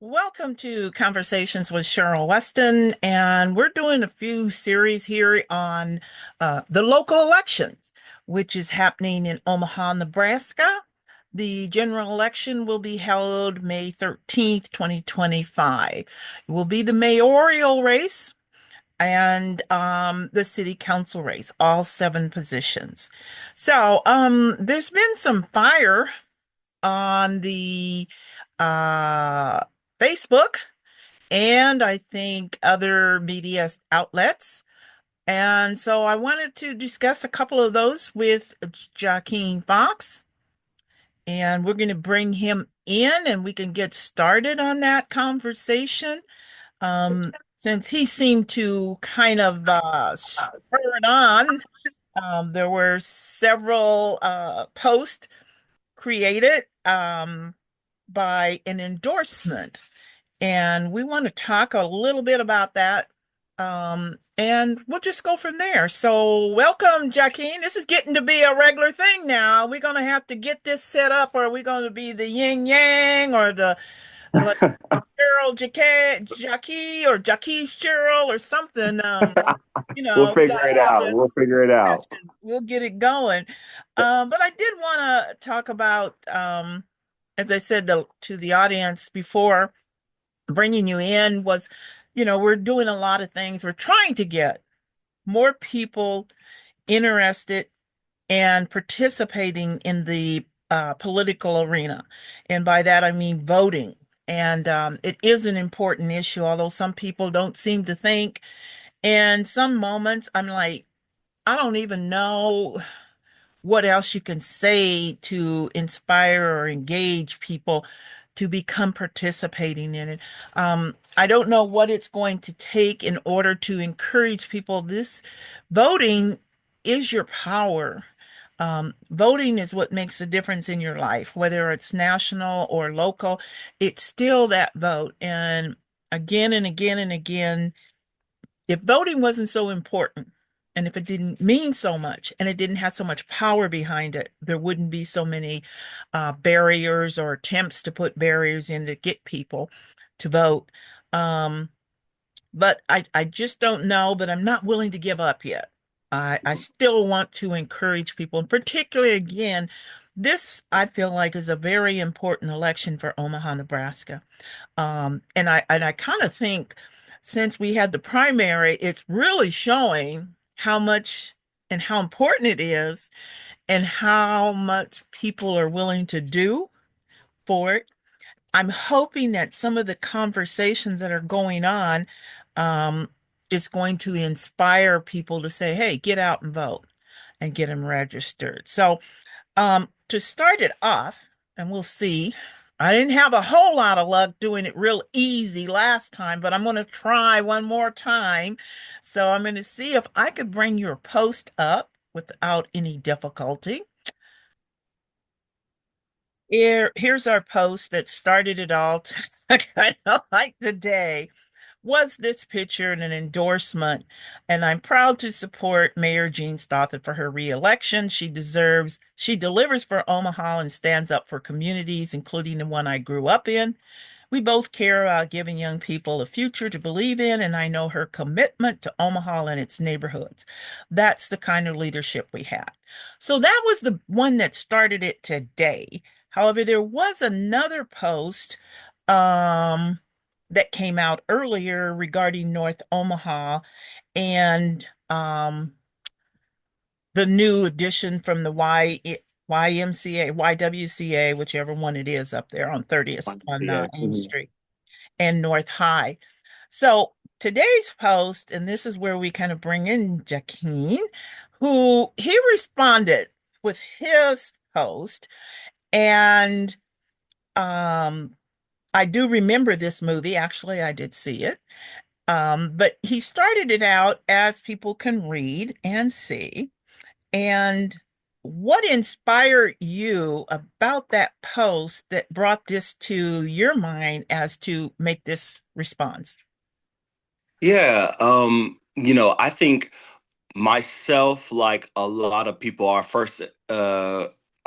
Welcome to Conversations with Cheryl Weston, and we're doing a few series here on the local elections, which is happening in Omaha, Nebraska. The general election will be held May 13th, 2025. It will be the mayoral race and the city council race, all seven positions. There's been some fire on the uh, Facebook and I think other media outlets. And so I wanted to discuss a couple of those with Joaquin Fox, and we're going to bring him in and we can get started on that conversation. Since he seemed to kind of spur it on, there were several posts created by an endorsement. And we want to talk a little bit about that. And we'll just go from there. So, welcome, Joaquin. This is getting to be a regular thing now. We're going to have to get this set up, or are we going to be the yin yang or the let's Cheryl Jackie or Jackie Cheryl or something? We'll We figure got to it have out. We'll this figure it out. discussion. We'll get it going. But I did want to talk about, as I said to the audience before bringing you in was, we're doing a lot of things. We're trying to get more people interested and participating in the political arena. And by that, I mean voting. And it is an important issue, although some people don't seem to think. And some moments I'm like, I don't even know what else you can say to inspire or engage people to become participating in it. I don't know what it's going to take in order to encourage people. This voting is your power. Voting is what makes a difference in your life, whether it's national or local. It's still that vote. And again and again, if voting wasn't so important and if it didn't mean so much and it didn't have so much power behind it, there wouldn't be so many barriers or attempts to put barriers in to get people to vote. Um, but I just don't know, but I'm not willing to give up yet. I still want to encourage people, and particularly again, this I feel like is a very important election for Omaha, Nebraska. And I kind of think since we had the primary, it's really showing how much and how important it is and how much people are willing to do for it. I'm hoping that some of the conversations that are going on um, is going to inspire people to say, hey, get out and vote and get them registered. So, to start it off, and we'll see. I didn't have a whole lot of luck doing it real easy last time, but I'm going to try one more time. So I'm going to see if I could bring your post up without any difficulty. Here's our post that started it all, kind of like today. Was this picture an endorsement? And I'm proud to support Mayor Jean Stothert for her reelection. She delivers for Omaha and stands up for communities, including the one I grew up in. We both care about giving young people a future to believe in, and I know her commitment to Omaha and its neighborhoods. That's the kind of leadership we have. So that was the one that started it today. However, there was another post um, that came out earlier regarding North Omaha and the new addition from the YMCA, YWCA, whichever one it is up there on 30th on Yeah. Ames Street and North High. So today's post, and this is where we kind of bring in Jaqueen, who he responded with his post. And um, I do remember this movie. Actually, I did see it. But he started it out as people can read and see. And what inspired you about that post that brought this to your mind as to make this response? Yeah. I think myself, like a lot of people, our first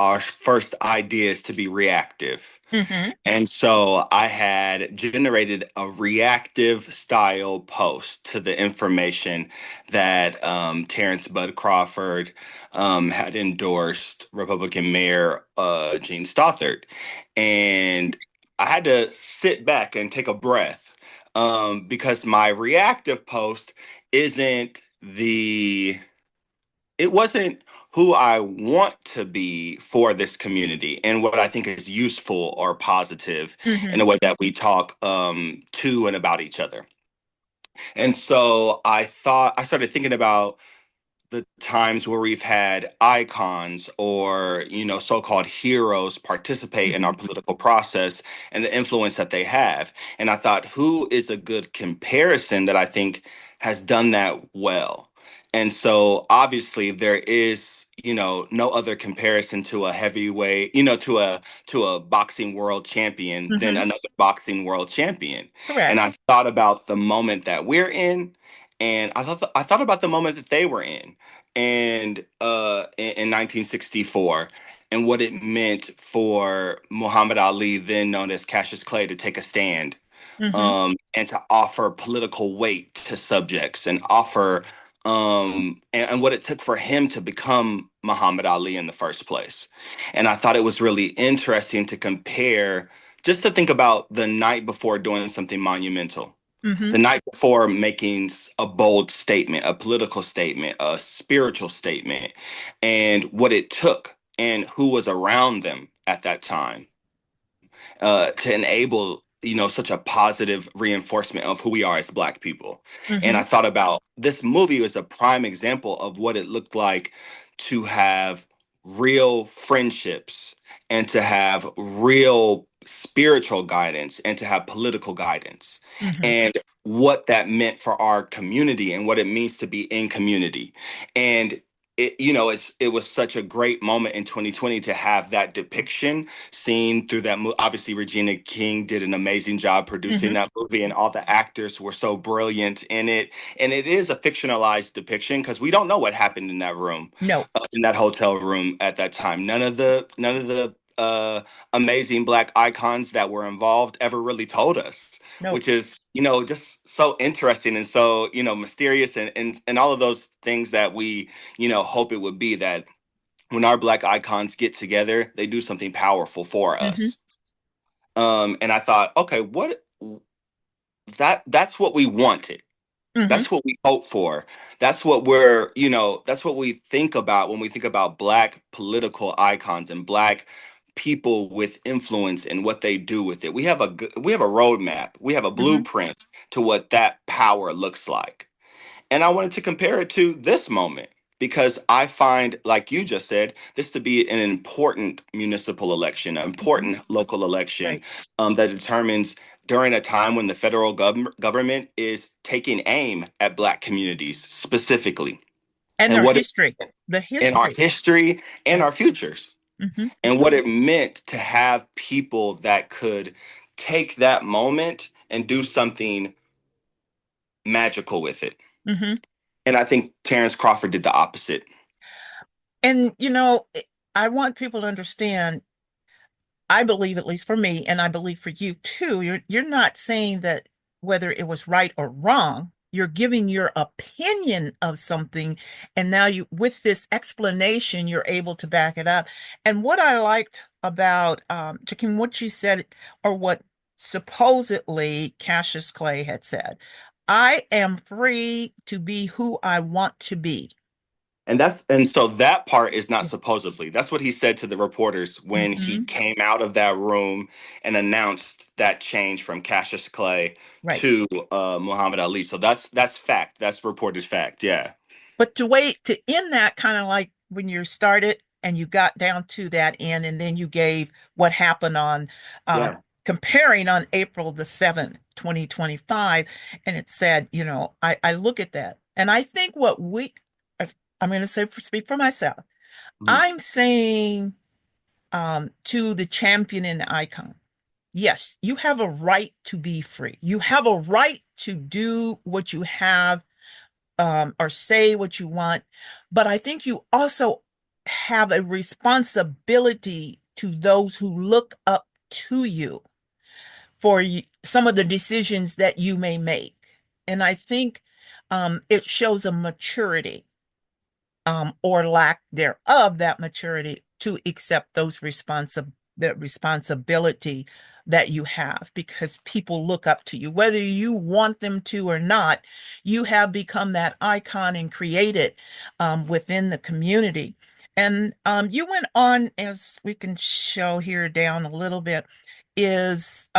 our first ideas to be reactive. Mm-hmm. And so I had generated a reactive style post to the information that Terrence Bud Crawford had endorsed Republican Mayor Gene Stothert. And I had to sit back and take a breath because my reactive post isn't the it wasn't who I want to be for this community and what I think is useful or positive in Mm-hmm. the way that we talk to and about each other. And so I started thinking about the times where we've had icons or so-called heroes participate in Mm-hmm. our political process and the influence that they have. And I thought, who is a good comparison that I think has done that well? And so obviously there is no other comparison to a heavyweight, to a boxing world champion than Mm-hmm. another boxing world champion. And Correct. I thought about the moment that we're in, and I thought about the moment that they were in, and in 1964, and what it meant for Muhammad Ali, then known as Cassius Clay, to take a stand, Mm-hmm. and to offer political weight to subjects, and offer and what it took for him to become Muhammad Ali in the first place. And I thought it was really interesting to compare, just to think about the night before doing something monumental, Mm-hmm. the night before making a bold statement, a political statement, a spiritual statement, and what it took and who was around them at that time to enable such a positive reinforcement of who we are as Black people. And Mm-hmm. I thought about this movie as a prime example of what it looked like to have real friendships and to have real spiritual guidance and to have political guidance, Mm-hmm. and what that meant for our community and what it means to be in community. And it was such a great moment in 2020 to have that depiction seen through that movie. Obviously, Regina King did an amazing job producing Mm-hmm. that movie, and all the actors were so brilliant in it. And it is a fictionalized depiction because we don't know what happened in that room, No, in that hotel room at that time. None of the amazing Black icons that were involved ever really told us, no. which is just so interesting and so mysterious, and all of those things that we hope it would be, that when our Black icons get together, they do something powerful for Mm-hmm. us. And I thought, okay, what that's what we wanted. Mm-hmm. That's what we hope for. That's what we think about when we think about Black political icons and Black people with influence and what they do with it. We have a roadmap. We have a Mm-hmm. blueprint to what that power looks like. And I wanted to compare it to this moment because I find, like you just said, this to be an important municipal election, an Mm-hmm. important local election, Right. that determines, during a time when the federal government is taking aim at Black communities specifically, And and their what it, history, the in our history. history and Right. our futures, Mm-hmm. and what it meant to have people that could take that moment and do something magical with it. Mm-hmm. And I think Terrence Crawford did the opposite. And I want people to understand, I believe, at least for me, and I believe for you too, you're not saying that whether it was right or wrong. You're giving your opinion of something, and now with this explanation, you're able to back it up. And what I liked about Jakim, what you said, or what supposedly Cassius Clay had said, I am free to be who I want to be. And so that part is not supposedly. That's what he said to the reporters when he Hmm. came out of that room and announced that change from Cassius Clay Right. to Muhammad Ali. So that's fact. That's reported fact. Yeah. But to wait to end that, kind of like when you started and you got down to that end, and then you gave what happened on Yeah. comparing on April the 7th, 2025, and it said, I look at that and I think I'm going to say, speak for myself. Mhm. I'm saying to the champion and the icon, yes, you have a right to be free. You have a right to do what you have, or say what you want. But I think you also have a responsibility to those who look up to you for some of the decisions that you may make. And I think it shows a maturity or lack thereof that maturity to accept that responsibility that you have because people look up to you whether you want them to or not. You have become that icon and created within the community. And you went on, as we can show here down a little bit, is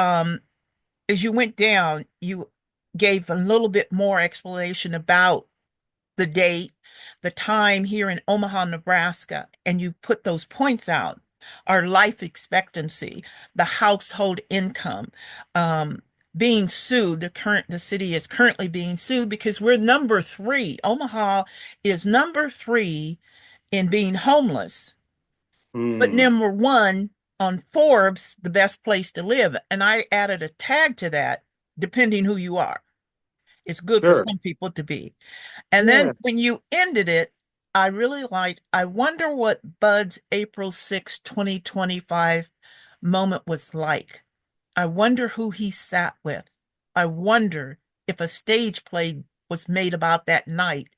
as you went down, you gave a little bit more explanation about the date, the time here in Omaha, Nebraska, and you put those points out. Our life expectancy, the household income, um, being sued. The city is currently being sued because we're number three. Omaha is number three in being homeless, but Hmm. number one on Forbes, the best place to live. And I added a tag to that, depending who you are. It's good for Sure. some people to be. And then Yeah. when you ended it, I really liked, I wonder what Bud's April 6, 2025 moment was like. I wonder who he sat with. I wonder if a stage play was made about that night,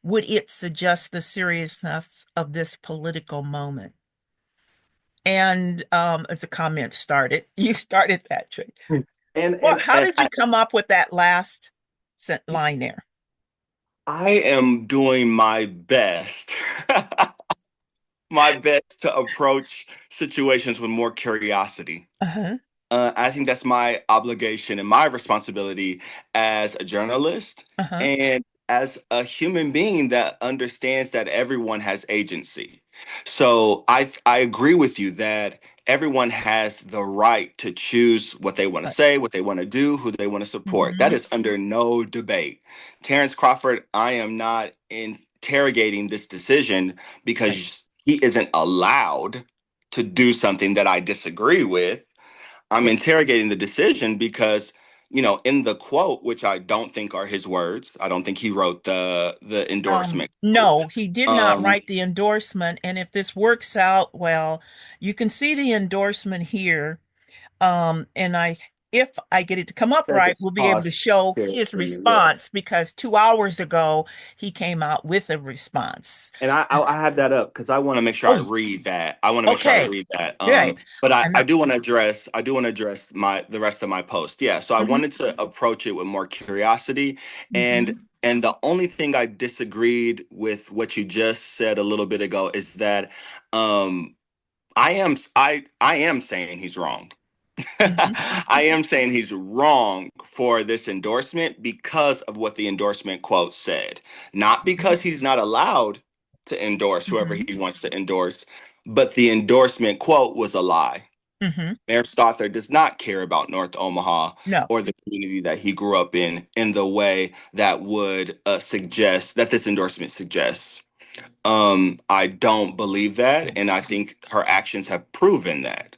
would it suggest the seriousness of this political moment? And as the comment started, you started that trick. And Well, and how and did you come up with that last line there? I am doing my best, my best to approach situations with more curiosity. Uh-huh. I think that's my obligation and my responsibility as a journalist Uh-huh. and as a human being that understands that everyone has agency. So I agree with you that everyone has the right to choose what they want to Right. say, what they want to do, who they want to support. That Mm-hmm. is under no debate. Terrence Crawford, I am not interrogating this decision Right. because he isn't allowed to do something that I disagree with. I'm Yeah. interrogating the decision because, in the quote, which I don't think are his words, I don't think he wrote the endorsement quote. No, he did not Um, write the endorsement. And if this works out well, you can see the endorsement here. And if I get it to come up There's right, a we'll be able pause to show here his for you, yeah. response because 2 hours ago he came out with a response. And I have that up because I want to make sure I Oh, read that. I want to make sure I okay. read that. Right. But I, And I do want to address my the rest of my post. Yeah. So I mm-hmm, wanted to approach it with more curiosity, and mm-hmm, and the only thing I disagreed with what you just said a little bit ago is that um I am saying he's wrong. mm-hmm, I am saying he's wrong for this endorsement because of what the endorsement quote said. Not because he's not allowed to endorse whoever mm-hmm, he wants to endorse, but the endorsement quote was a lie. mm-hmm. Mayor Stothert does not care about North Omaha No. or the community that he grew up in the way that would suggest that this endorsement suggests. I don't believe that, and I think her actions have proven that.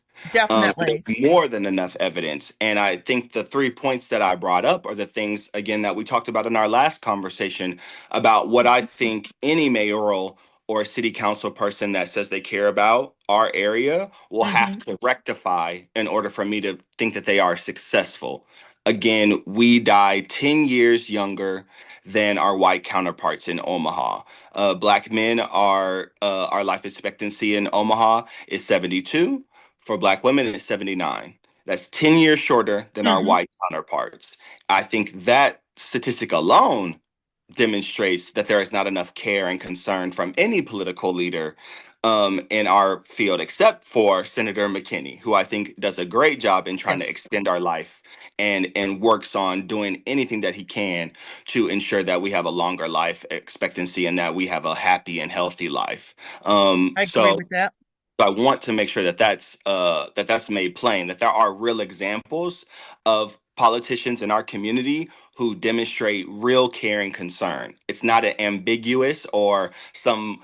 So Definitely. there's more than enough evidence, and I think the 3 points that I brought up are the things again that we talked about in our last conversation about what I think any mayoral or city council person that says they care about our area will have Mm-hmm, to rectify in order for me to think that they are successful. Again, we die 10 years younger than our white counterparts in Omaha. Black men are our life expectancy in Omaha is 72. For Black women, it's 79. That's 10 years shorter than our mm-hmm. white counterparts. I think that statistic alone demonstrates that there is not enough care and concern from any political leader in our field, except for Senator McKinney, who I think does a great job in trying to Yes, extend our life and works on doing anything that he can to ensure that we have a longer life expectancy and that we have a happy and healthy life. Um, I agree so with that. so I want to make sure that that's made plain, that there are real examples of politicians in our community who demonstrate real care and concern. It's not an ambiguous or some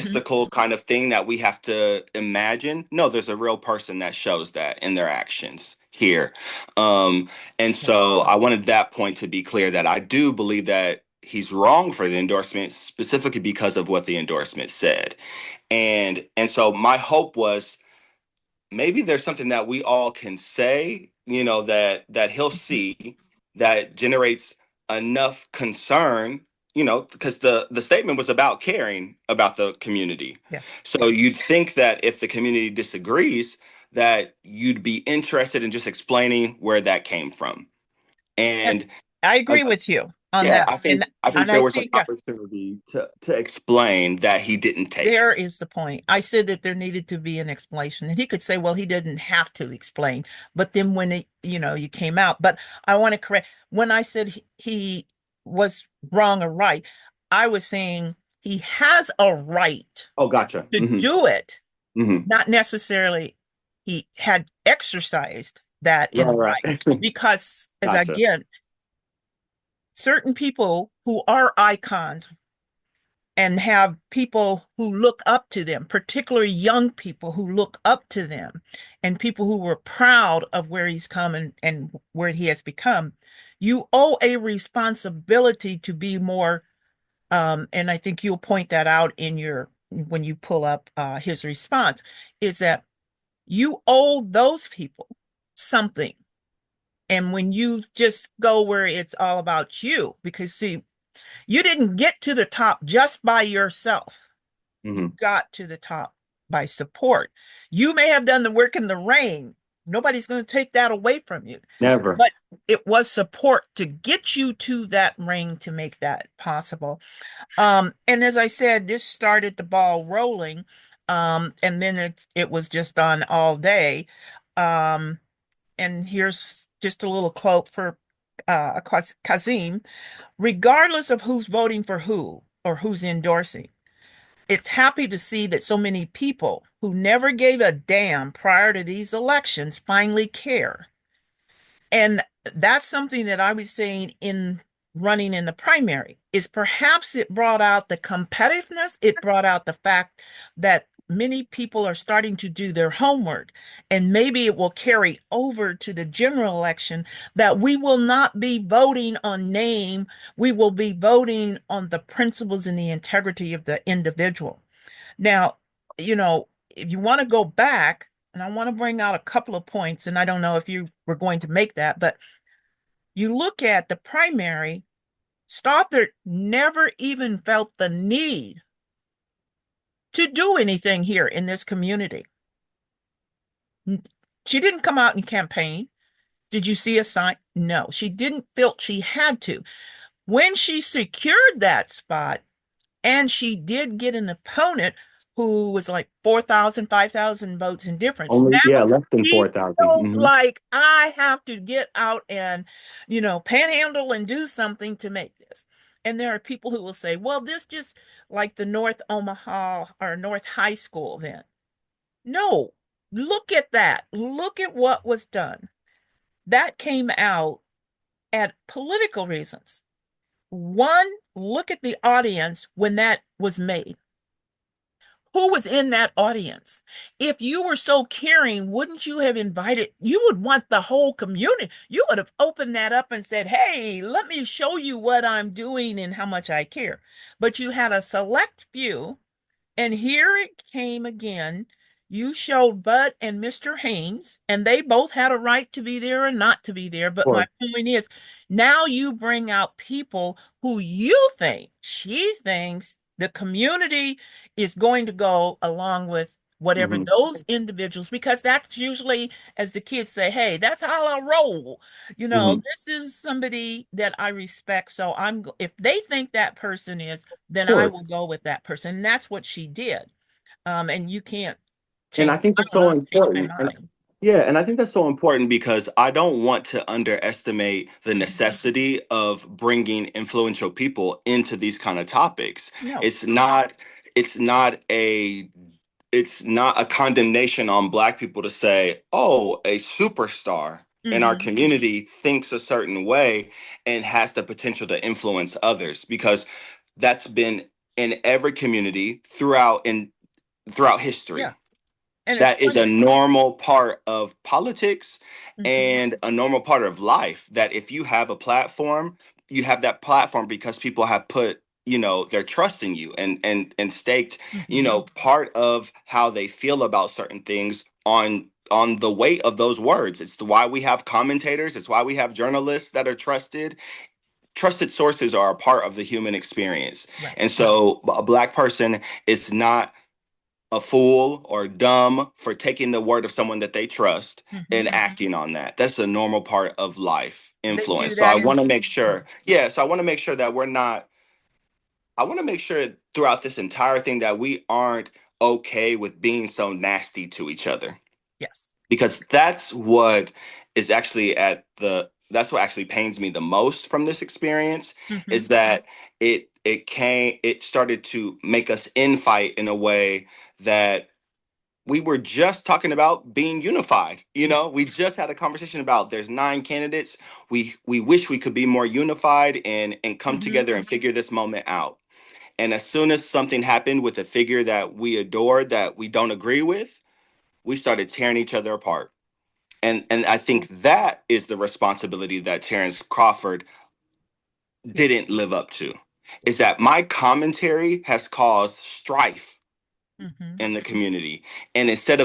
Mhm. mystical kind of thing that we have to imagine. No, there's a real person that shows that in their actions here. Um, and Yeah. so I wanted that point to be clear that I do believe that he's wrong for the endorsement specifically because of what the endorsement said. And so my hope was maybe there's something that we all can say, that he'll see that generates enough concern, because the statement was about caring about the community. Yeah. So you'd think that if the community disagrees, that you'd be interested in just explaining where that came from. And And I uh, agree with you on yeah, that. And I think I there was an think opportunity to explain that he didn't take. there is the point. I said that there needed to be an explanation. And he could say, well, he didn't have to explain. But then when you came out, but I want to correct when I said he was wrong or right, I was saying he has a right Oh, gotcha. to do it, Hmm. not necessarily he had exercised that in Right, right. right. Because as Gotcha. again, certain people who are icons and have people who look up to them, particularly young people who look up to them, and people who were proud of where he's come and where he has become. You owe a responsibility to be more, and I think you'll point that out in your when you pull up his response, is that you owe those people something. And when you just go where it's all about you, because see, you didn't get to the top just by yourself. You Hmm. got to the top by support. You may have done the work in the rain. Nobody's going to take that away from you. Never. But it was support to get you to that ring to make that possible. And as I said, this started the ball rolling. And then it was just on all day. Um, and here's just a little quote for Kazim. Regardless of who's voting for who or who's endorsing, it's happy to see that so many people who never gave a damn prior to these elections finally care. And that's something that I was saying in running in the primary is perhaps it brought out the competitiveness. It brought out the fact that many people are starting to do their homework, and maybe it will carry over to the general election that we will not be voting on name. We will be voting on the principles and the integrity of the individual. Now, if you want to go back, and I want to bring out a couple of points, and I don't know if you were going to make that, but you look at the primary, Stothert never even felt the need to do anything here in this community. She didn't come out and campaign. Did you see a sign? No, she didn't feel she had to. When she secured that spot, and she did get an opponent who was like 4,000, 5,000 votes in difference. Now Only, yeah, less than she 4,000. feels Hmm. like I have to get out and, panhandle and do something to make this. And there are people who will say, well, this just like the North Omaha or North High School then. No, look at that. Look at what was done. That came out at political reasons. One, look at the audience when that was made. Who was in that audience? If you were so caring, wouldn't you have invited? You would want the whole community. You would have opened that up and said, hey, let me show you what I'm doing and how much I care. But you had a select few, and here it came again. You showed Bud and Mr. Haynes, and they both had a right to be there and not to be there. Of But my course. point is, now you bring out people who you think, she thinks the community is going to go along with whatever Hmm. those individuals, because that's usually, as the kids say, hey, that's how I roll. Hmm. This is somebody that I respect. So if they think that person is, then Of I will course. go with that person. And that's what she did. And you can't And I change, think I that's don't so know, change my important. And mind. yeah, and I think that's so important because I don't want to underestimate the necessity of bringing influential people into these kind of topics. No. It's not it's not a it's not a condemnation on Black people to say, oh, a superstar in our Hmm. community thinks a certain way and has the potential to influence others, because that's been in every community throughout Yeah. history. And it's That is funny. a normal part of politics Hmm. and a normal part of life, that if you have a platform, you have that platform because people have put their trust in you, and staked, Hmm. part of how they feel about certain things on the weight of those words. It's why we have commentators. It's why we have journalists that are trusted. Trusted sources are a part of the human experience. Right. And so a Black person is not a fool or dumb for taking the word of someone that they trust and Hmm. acting on that. That's a normal part of life They do influence. So I that in want to make school. sure, yeah, so I want to make sure that we're not, I want to make sure throughout this entire thing that we aren't okay with being so nasty to each other, Yes. because that's what is actually that's what actually pains me the most from this experience, Hmm. is that it started to make us infight in a way that we were just talking about being unified. Yeah. We just had a conversation about there's 9 candidates. We wish we could be more unified and come Hmm. together and figure this moment out. And as soon as something happened with a figure that we adored that we don't agree with, we started tearing each other apart. And I think that is the responsibility that Terrence Crawford Yeah. didn't live up to. Is that my commentary has caused strife Hmm. in the community. And instead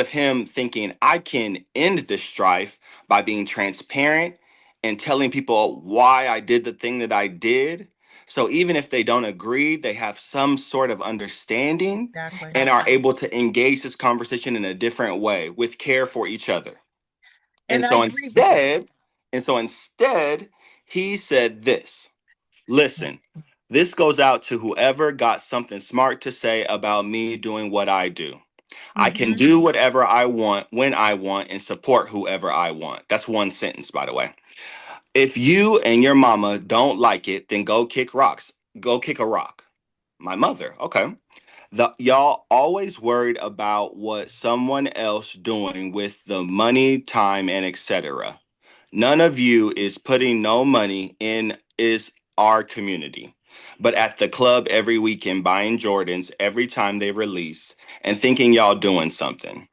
of him thinking I can end this strife by being transparent and telling people why I did the thing that I did. So even if they don't agree, they have some sort of understanding Exactly. and are able to engage this conversation in a different way with care for each other. And And I so agree with that. instead, he said this. Yeah. Listen, this goes out to whoever got something smart to say about me doing what I do. I can Hmm. do whatever I want when I want and support whoever I want. That's one sentence, by the way. If you and your mama don't like it, then go kick rocks. Go kick a rock. My mother. Okay. Y'all always worried about what someone else doing with the money, time, and etc. None of you is putting no money in is our community. But at the club every weekend buying Jordans every time they release and thinking y'all doing something.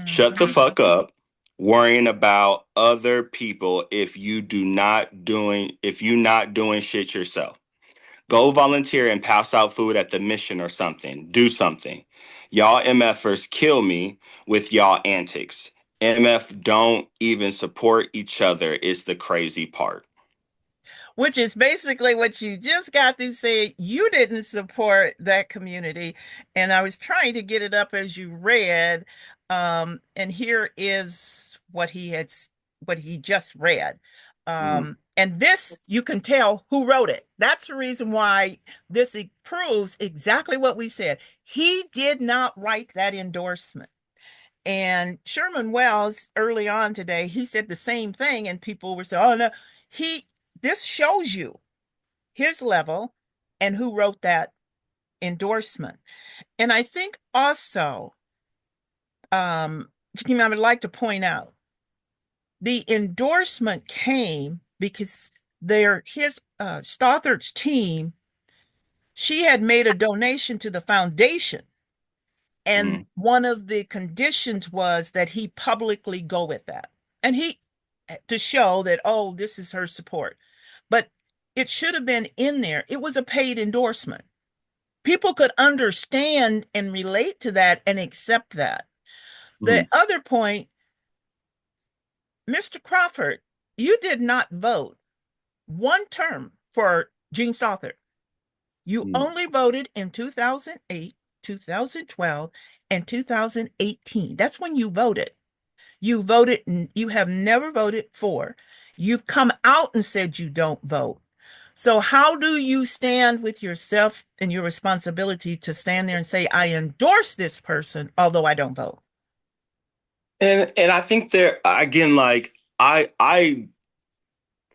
Shut the Hmm. fuck up worrying about other people if you not doing shit yourself. Go volunteer and pass out food at the mission or something. Do something. Y'all MFers kill me with y'all antics. MF don't even support each other is the crazy part. Which is basically what you just got to say. You didn't support that community. And I was trying to get it up as you read. And here is what he just read. Mm, And this, you can tell who wrote it. That's the reason why this proves exactly what we said. He did not write that endorsement. And Sherman Wells, early on today, he said the same thing, and people were saying, "Oh no, he." This shows you his level and who wrote that endorsement. And I think also, Jakim, I would like to point out the endorsement came because his Stothard's team, she had made a donation to the foundation. And mm, one of the conditions was that he publicly go with that. And to show that, oh, this is her support. But it should have been in there. It was a paid endorsement. People could understand and relate to that and accept that. The mm, other point, Mr. Crawford, you did not vote one term for Gene Stothard. You mm, only voted in 2008, 2012, and 2018. That's when you voted. You have never voted for. You've come out and said you don't vote. So how do you stand with yourself and your responsibility to stand there and say, I endorse this person, although I don't vote? and I think there again, like I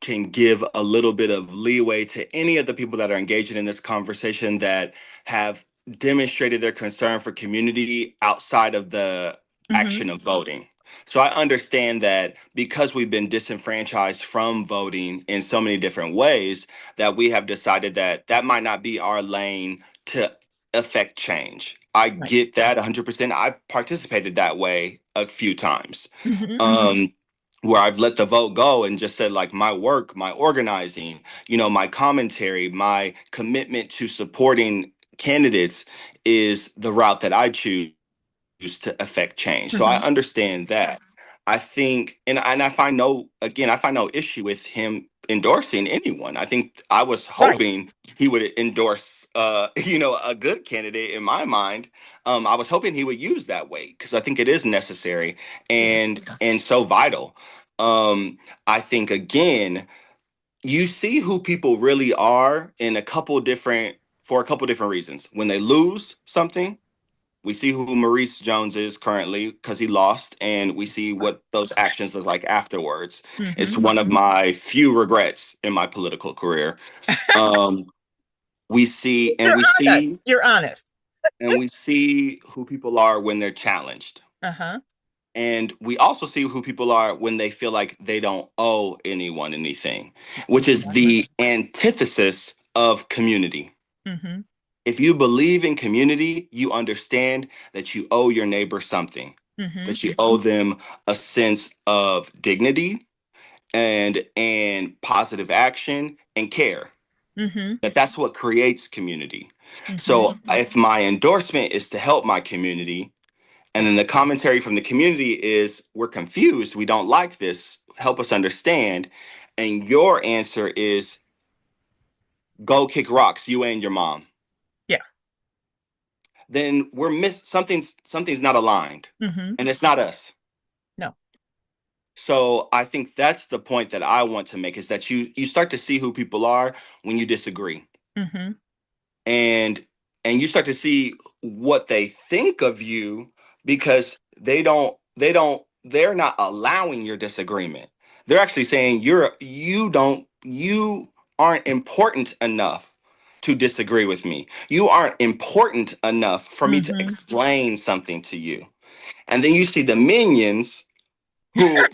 can give a little bit of leeway to any of the people that are engaging in this conversation that have demonstrated their concern for community outside of the Hmm. action of voting. So I understand that because we've been disenfranchised from voting in so many different ways, that we have decided that that might not be our lane to affect change. I Right. get that 100%. I participated that way a few times. Hmm. Um, where I've let the vote go and just said like my work, my organizing, my commentary, my commitment to supporting candidates is the route that I choose to affect change. So I Hmm. understand that. I think, and I find no issue with him endorsing anyone. I think I was Right. hoping he would endorse, a good candidate in my mind. I was hoping he would use that weight because I think it is necessary Yes. and so vital. Um, I think again, you see who people really are for a couple different reasons. When they lose something, we see who Maurice Jones is currently because he lost, and we see what those actions look like afterwards. Hmm. It's one of my few regrets in my political career. Um, we see and You're we honest. see You're honest. and we see who people are when they're challenged. Uh-huh. And we also see who people are when they feel like they don't owe anyone anything, which is Exactly. the antithesis of community. Hmm. If you believe in community, you understand that you owe your neighbor something, Hmm. that you owe them a sense of dignity and positive action and care. Hmm. That's what creates community. Hmm. So if my endorsement is to help my community, and Yeah. then the commentary from the community is we're confused, we don't like this, help us understand, and your answer is go kick rocks, you and your mom, Yeah. then we're something's not aligned, Hmm. and it's not us. No. So I think that's the point that I want to make, is that you start to see who people are when you disagree, Hmm. and and you start to see what they think of you, because they're not allowing your disagreement. They're actually saying you aren't important enough to disagree with me. You aren't important enough for me to Hmm. explain something to you. And then you see the minions who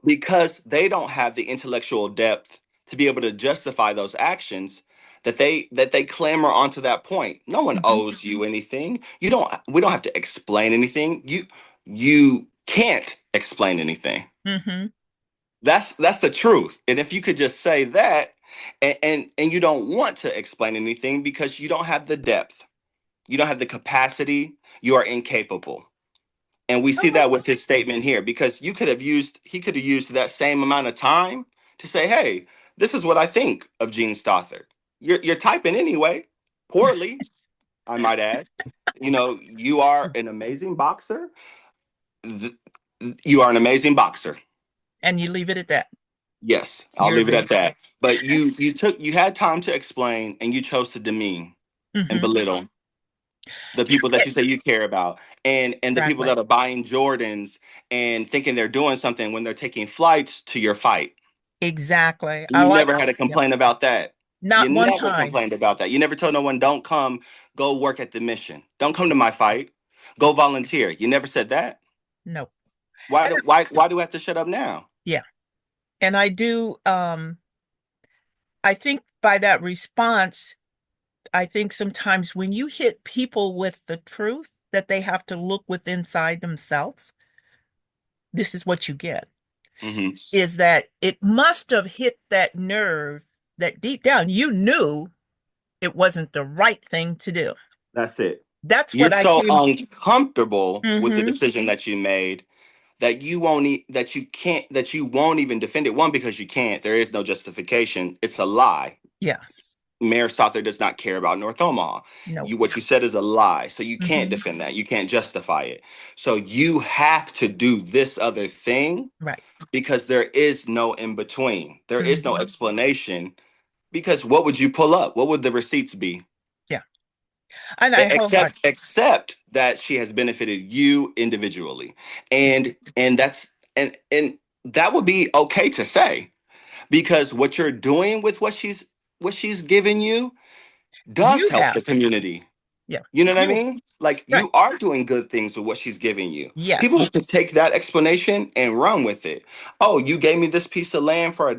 because they don't have the intellectual depth to be able to justify those actions, that they clamor onto that point. No one Hmm. owes you anything. We don't have to explain anything. You can't explain anything. Hmm. That's the truth. And if you could just say that, and you don't want to explain anything because you don't have the depth, you don't have the capacity, you are incapable. And we see that with his statement here, because he could have used that same amount of time to say, hey, this is what I think of Gene Stothard. You're typing anyway, poorly, I might add. You are an amazing boxer. Th- You are an amazing boxer. And you leave it at that. Yes, I'll You're leave it the. at that. But you had time to explain, and you chose to demean and Hmm. belittle the people that you say you care about, and the people Exactly. that are buying Jordans and thinking they're doing something when they're taking flights to your fight. Exactly. And I you like. never had a Yep. complaint about that. You Not one never time. complained about that. You never told no one, don't come, go work at the mission. Don't come to my fight. Go volunteer. You never said that. No. Why And do why do we have to shut up now? yeah. And I do. I think by that response, I think sometimes when you hit people with the truth that they have to look with inside themselves, this is what you get. Hmm. Is that it must have hit that nerve that deep down you knew it wasn't the right thing to do. That's it. That's You're what I so came. uncomfortable with the Hmm. decision that you made that you won't even defend it. One, because you can't. There is no justification. It's a lie. Yes. Mayor Souther does not care about North Omaha. No. What you said is a lie. So you can't Hmm. defend that. You can't justify it. So you have to do this other thing, Right. because there is no in between. There is no Hmm. explanation, because what would you pull up? What would the receipts be? Yeah. And I wholeheartedly. Except that she has benefited you individually. And that would be okay to say, because what you're doing with what she's given you does You help have. the community. Yeah. You know what I You mean? Like right. you are doing good things with what she's giving you. People Yes. have to take that explanation and run with it. Oh, you gave me this piece of land for $1,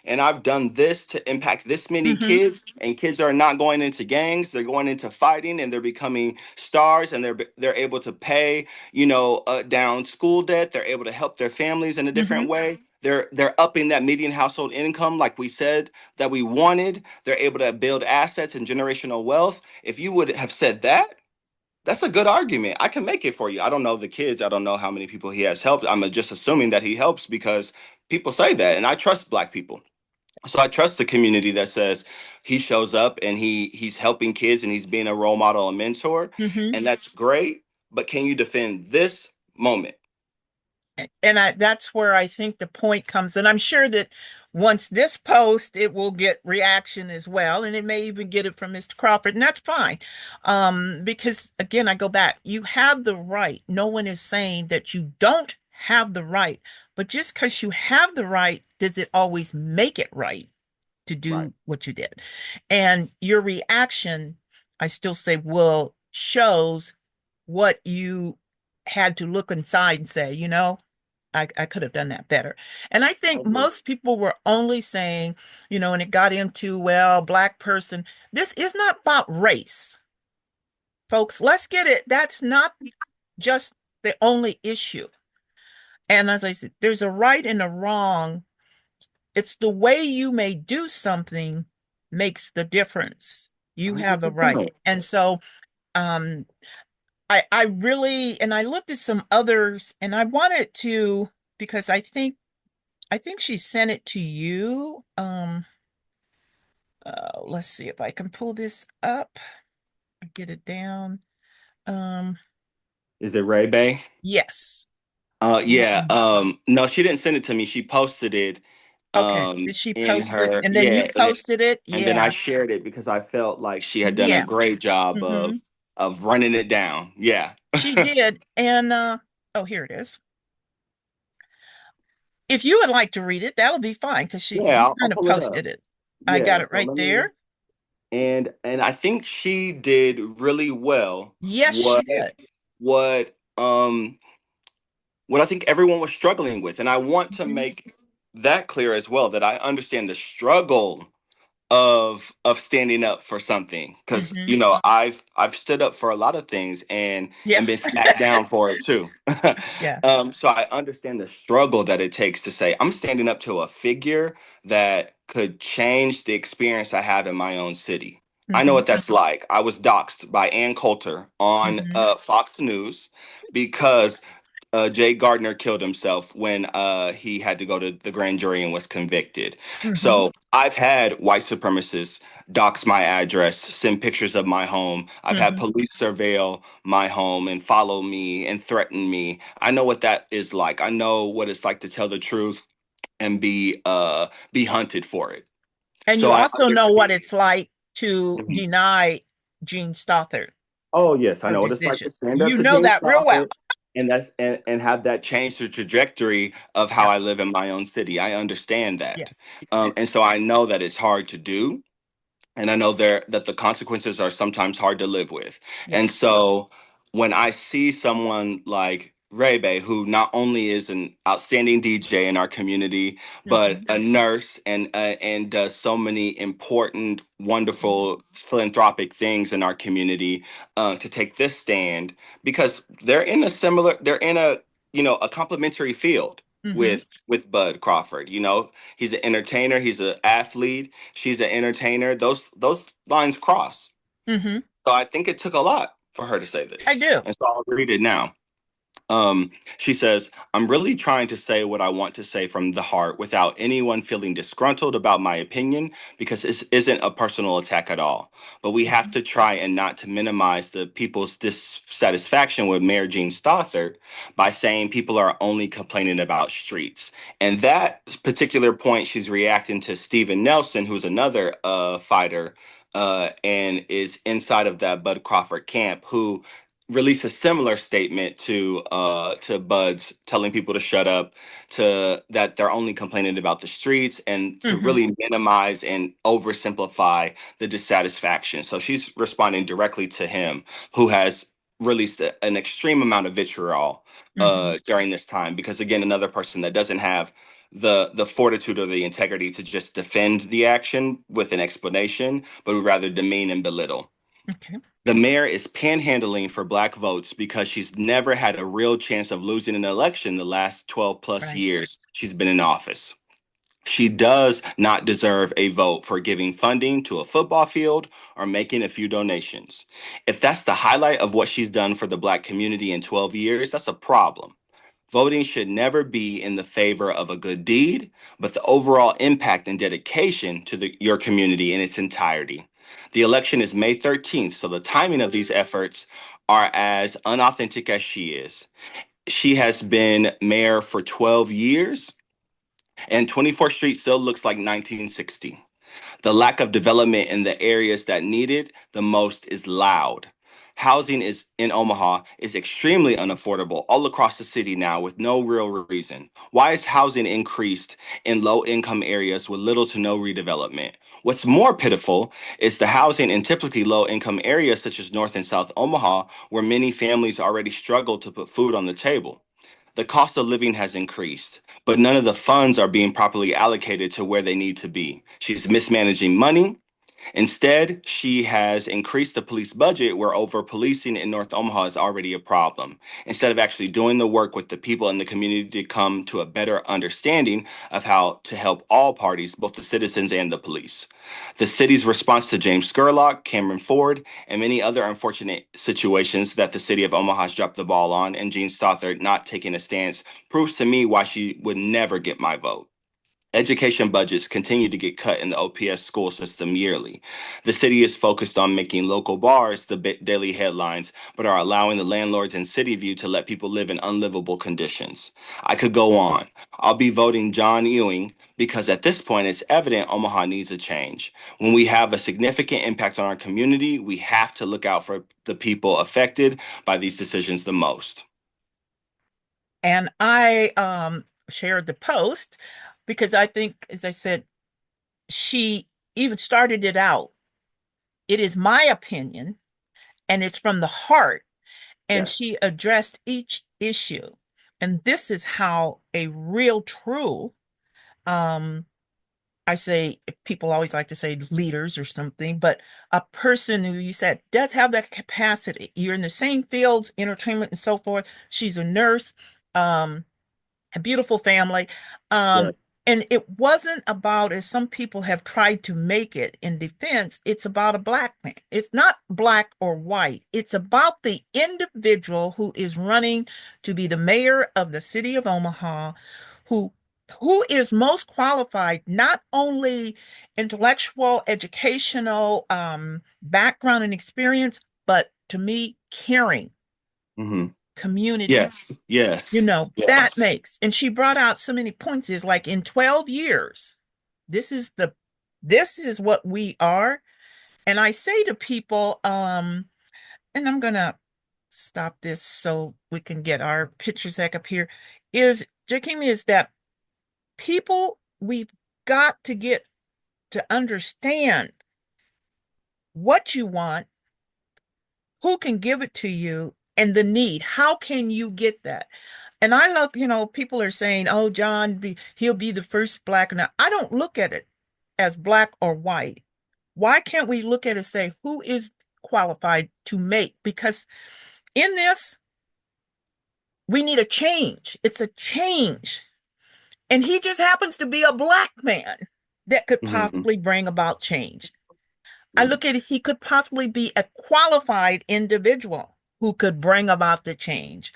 and I've done this to impact this many Mm-hmm. kids, and kids are not going into gangs, they're going into fighting, and they're becoming stars, and they're able to pay, down school debt. They're able to help their families in a Mm-hmm. different way. They're upping that median household income like we said that we wanted. They're able to build assets and generational wealth. If you would have said that, that's a good argument. I can make it for you. I don't know the kids. I don't know how many people he has helped. I'm just assuming that he helps because people say that, and I trust Black people. So I trust the community that says he shows up and he's helping kids and he's being a role model and mentor, Mm-hmm. and that's great. But can you defend this moment? And that's where I think the point comes. And I'm sure that once this post, it will get reaction as well. And it may even get it from Mr. Crawford, and that's fine. Because again, I go back, you have the right. No one is saying that you don't have the right, but just because you have the right, does it always make it right to Right. do what you did? And your reaction, I still say, will shows what you had to look inside and say, I could have done that better. And I think Okay. most people were only saying, and it got into, well, black person. This is not about race, folks. Let's get it. That's not just the only issue. And as I said, there's a right and a wrong. It's the way you may do something makes the difference. You have a right. 100%. And so, um, I really, and I looked at some others and I wanted to, because I think she sent it to you. Let's see if I can pull this up, get it down. Um, Is it Ray Bay? yes. Yeah. Um, No, she didn't send it to me. She posted it okay. Did she in post it? her, And then you yeah, posted it? and then I Yeah. shared it because I felt like she had done a Yes. great job Mm-hmm. of running it down. Yeah. She did. And oh, here it is. If you would like to read it, that'll be fine because Yeah, you I'll kind of pull it up. posted it. I got Yeah, it so right let me there. and I think she did really well Yes, she what did. what what I think everyone was struggling with. And I want to Hmm. make that clear as well that I understand the struggle of standing up for something because Hmm. I've stood up for a lot of things Yeah. and been smacked down for it too. Yeah. So I understand the struggle that it takes to say I'm standing up to a figure that could change the experience I have in my own city. I know Hmm. what that's like. I was doxxed by Ann Coulter on Hmm. Fox News because Jay Gardner killed himself when he had to go to the grand jury and was convicted. Hmm. So I've had white supremacists dox my address, send pictures of my home. I've had Hmm. police surveil my home and follow me and threaten me. I know what that is like. I know what it's like to tell the truth and be hunted for it. And So you I also know what understand. it's like to Mhm. deny Gene Stothert Oh yes, I her know what it's like to decisions. stand up You to know James that real well. Crawford and have that change the trajectory of how Yeah. I live in my own city. I understand that. Yes. And so I know that it's hard to do. And I know that the consequences are sometimes hard to live with. And Yes. so when I see someone like Ray Bay, who not only is an outstanding DJ in our community, but Hmm. a nurse and does so many important, wonderful philanthropic things in our community, to take this stand because they're in a complementary field Hmm. with Bud Crawford. He's an entertainer, he's an athlete, she's an entertainer. Those lines cross. Hmm. So I think it took a lot for her to say I this. do. And so I'll read it now. She says, I'm really trying to say what I want to say from the heart without anyone feeling disgruntled about my opinion because this isn't a personal attack at all. But we have Mhm. to try and not to minimize the people's dissatisfaction with Mayor Gene Stothert by saying people are only complaining about streets. And that particular point, she's reacting to Stephen Nelson, who's another fighter and is inside of that Bud Crawford camp, who released a similar statement to Bud's, telling people to shut up, to that they're only complaining about the streets, and to Hmm. really minimize and oversimplify the dissatisfaction. So she's responding directly to him, who has released an extreme amount of vitriol Hmm. during this time, because again, another person that doesn't have the fortitude or the integrity to just defend the action with an explanation, but would rather demean and belittle. Okay. The mayor is panhandling for black votes because she's never had a real chance of losing an election the last 12 plus Right. years she's been in office. She does not deserve a vote for giving funding to a football field or making a few donations. If that's the highlight of what she's done for the black community in 12 years, that's a problem. Voting should never be in the favor of a good deed, but the overall impact and dedication to your community in its entirety. The election is May 13th, so the timing of these efforts are as unauthentic as she is. She has been mayor for 12 years, and 24th Street still looks like 1960. The lack of development in the areas that need it the most is loud. Housing is in Omaha is extremely unaffordable all across the city now with no real reason. Why is housing increased in low income areas with little to no redevelopment? What's more pitiful is the housing in typically low income areas such as North and South Omaha, where many families already struggle to put food on the table. The cost of living has increased, but none of the funds are being properly allocated to where they need to be. She's mismanaging money. Instead, she has increased the police budget where over policing in North Omaha is already a problem. Instead of actually doing the work with the people in the community to come to a better understanding of how to help all parties, both the citizens and the police. The city's response to James Scurlock, Cameron Ford, and many other unfortunate situations that the city of Omaha has dropped the ball on, and Jean Stothert not taking a stance, proves to me why she would never get my vote. Education budgets continue to get cut in the OPS school system yearly. The city is focused on making local bars the daily headlines, but are allowing the landlords in City View to let people live in unlivable conditions. I could go on. I'll be voting John Ewing because at this point it's evident Omaha needs a change. When we have a significant impact on our community, we have to look out for the people affected by these decisions the most. And I shared the post because I think, as I said, she even started it out. It is my opinion, and it's from the heart. And Yes. she addressed each issue. And this is how a real, true, um, I say, people always like to say leaders or something, but a person who you said does have that capacity. You're in the same fields, entertainment and so forth. She's a nurse. Um, a beautiful family. Yes. Um, and it wasn't about, as some people have tried to make it in defense, it's about a black man. It's not black or white. It's about the individual who is running to be the mayor of the city of Omaha, who who is most qualified, not only intellectual, educational background and experience, but to me, caring, Hmm. community, Yes. Yes. that Yes. makes, and she brought out so many points is like in 12 years, this is the, this is what we are. And I say to people, and I'm gonna stop this so we can get our pictures back up here, is Jakimi, is that people, we've got to get to understand what you want, who can give it to you, and the need. How can you get that? And I look, people are saying, "Oh, he'll be the first black." Now, I don't look at it as black or white. Why can't we look at it and say who is qualified to make? Because in this, we need a change. It's a change. And he just happens to be a black man that could Hmm. possibly bring about change. I look at it, he could possibly be a qualified individual who could bring about the change.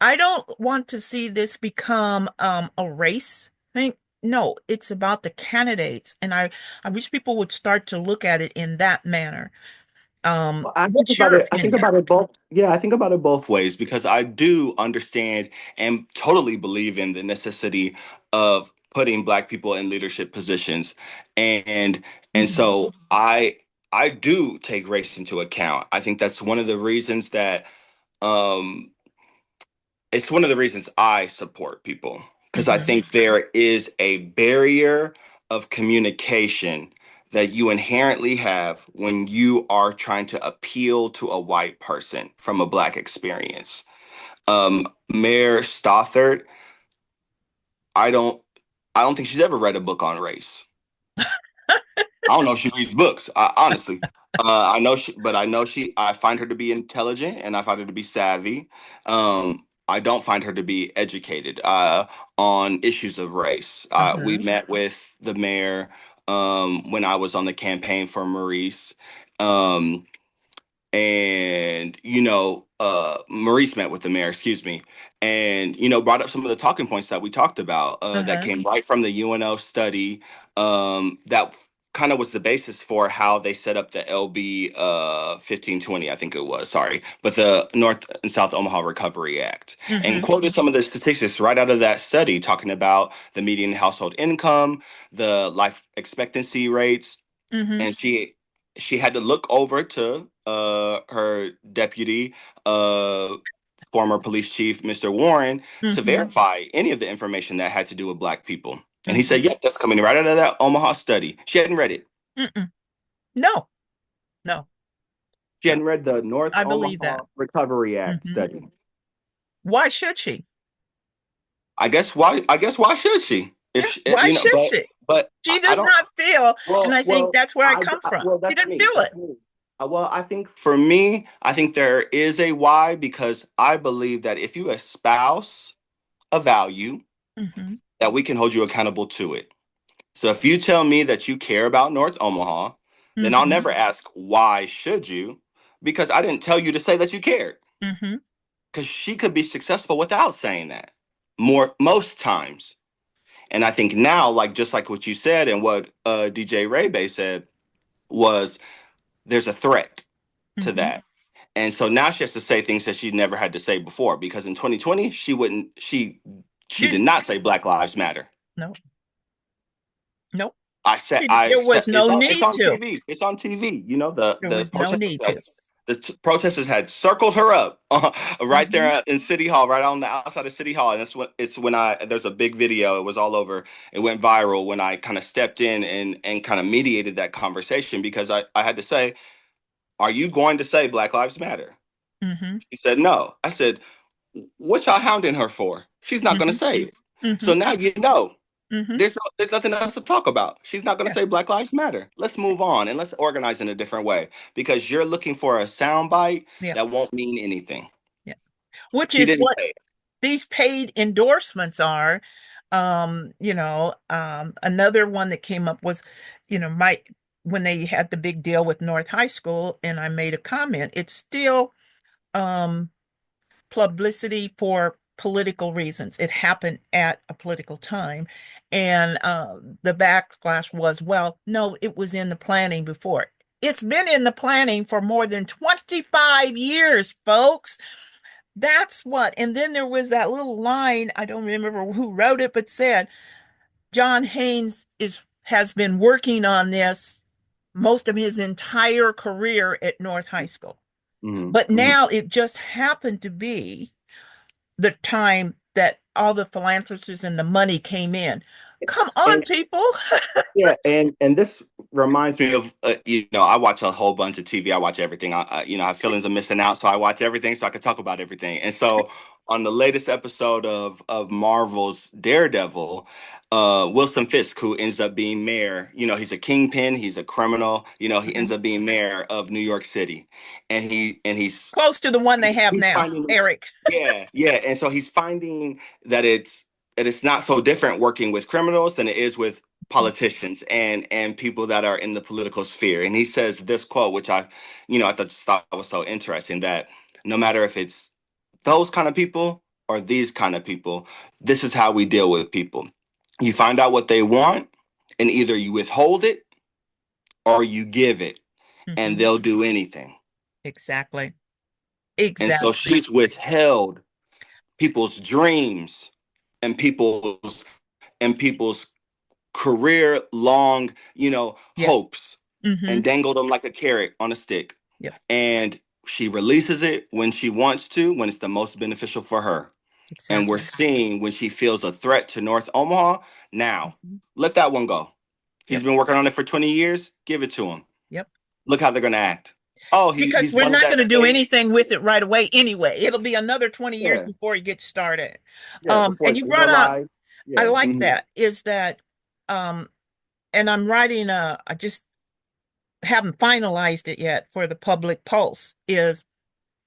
I don't want to see this become a race thing. No, it's about the candidates. And I wish people would start to look at it in that manner. Well, I think What's about your it. I think opinion? about it both. Yeah, I think about it both ways because I do understand and totally believe in the necessity of putting Black people in leadership positions, and and Mhm. so I do take race into account. I think that's one of the reasons that um, it's one of the reasons I support people because I Hmm. think there is a barrier of communication that you inherently have when you are trying to appeal to a white person from a black experience. Mayor Stothert, I don't I don't think she's ever read a book on race. I don't know if she reads books, honestly. I know she, but I know she. I find her to be intelligent, and I find her to be savvy. I don't find her to be educated on issues of race. We Uh-huh. met with the mayor when I was on the campaign for Maurice. Um, and Maurice met with the mayor, excuse me, and brought up some of the talking points that we talked about that Uh-huh. came right from the UNO study that kind of was the basis for how they set up the LB 1520, I think it was, sorry, but the North and South Omaha Recovery Act, and Hmm. quoted some of the statistics right out of that study talking about the median household income, the life expectancy rates, Hmm. and she had to look over to her deputy, uh former police chief Mr. Warren, to Hmm. verify any of the information that had to do with black people. And he said, Hmm. yep, that's coming right out of that Omaha study. She hadn't read it. Mm-mm. No, no, She no. hadn't read the North I believe that. Omaha Recovery Act Hmm. study. Why should she? I guess why should she? Yeah, If she, why you know, should she? but She I does don't. not feel, and I think Well, that's where I come from. well, She that's didn't me. feel it. That's me. Well, I think for me, I think there is a why because I believe that if you espouse a value, Hmm. that we can hold you accountable to it. So if you tell me that you care about North Omaha, then I'll Hmm. never ask why should you, because I didn't tell you to say that you cared. Hmm. Because she could be successful without saying that most times. And I think now, like just like what you said and what DJ Ray Bay said, was there's a threat to Hmm. that. And so now she has to say things that she's never had to say before because in 2020 she did Did not say Black Lives Matter. no, no. I There said was no it's need on to. TV. It's on TV. You know the There the was no protesters need to. protesters had circled her up right there Hmm. in City Hall, right on the outside of City Hall. And it's when I there's a big video. It was all over. It went viral when I kind of stepped in and kind of mediated that conversation because I had to say, "Are you going to say Black Lives Matter?" Hmm. He said, "No." I said, "What y'all hounding her for? She's not going to Hmm. say it." Hmm. So now you know Hmm. there's nothing else to talk about. She's not going to Yeah. say Black Lives Matter. Let's move on and let's organize in a different way because you're looking for a soundbite Yeah. that won't mean anything. Yeah. Which She is didn't what say it. these paid endorsements are. Another one that came up was, my when they had the big deal with North High School, and I made a comment. It's still um publicity for political reasons. It happened at a political time. And the backlash was, well, no, it was in the planning before. It's been in the planning for more than 25 years, folks. That's what. And then there was that little line, I don't remember who wrote it, but said, John Haynes has been working on this most of his entire career at North High School. Mhm, But mhm. now it just happened to be the time that all the philanthropists and the money came in. Come on, And people. yeah, and this reminds me of I watch a whole bunch of TV. I watch everything. I have feelings of missing out, so I watch everything so I can talk about everything. And so on the latest episode of Marvel's Daredevil, Wilson Fisk, who ends up being mayor, he's a kingpin, he's a criminal. He ends Mhm. up being mayor of New York City, and Close to the one they have he's now, finding Eric. yeah, and so he's finding that it's not so different working with criminals than it is with politicians and people that are in the political sphere. And he says this quote, which I thought was so interesting, that no matter if it's those kind of people or these kind of people, this is how we deal with people. You find out what they want, and either you withhold it or you give it, and Mhm. they'll do anything. Exactly. And so Exactly. she's withheld people's dreams and people's career long Yes. hopes Hmm. and dangled them like a carrot on a stick. Yep. And She releases it when she wants to, when it's the most beneficial for her. And we're Exactly. seeing when she feels a threat to North Omaha, now Mhm. let that one go. He's Yep. been working on it for 20 years. Give it to him. Yep. Look how they're going to act. Oh, Because he's we're one of not that going to do state. anything with it right away anyway. It'll be another 20 years Yeah. before it gets started. Yeah. Before And it's you brought up, legalized. I Yeah. like Mhm. that, is that, um, and I'm writing I just haven't finalized it yet for the public pulse, is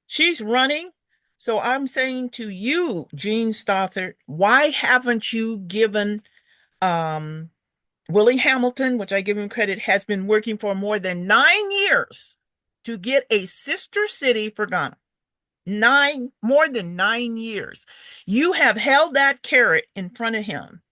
she's running. So I'm saying to you, Gene Stothert, why haven't you given, um, Willie Hamilton, which I give him credit, has been working for more than 9 years to get a sister city for Ghana. More than 9 years. You have held that carrot in front of him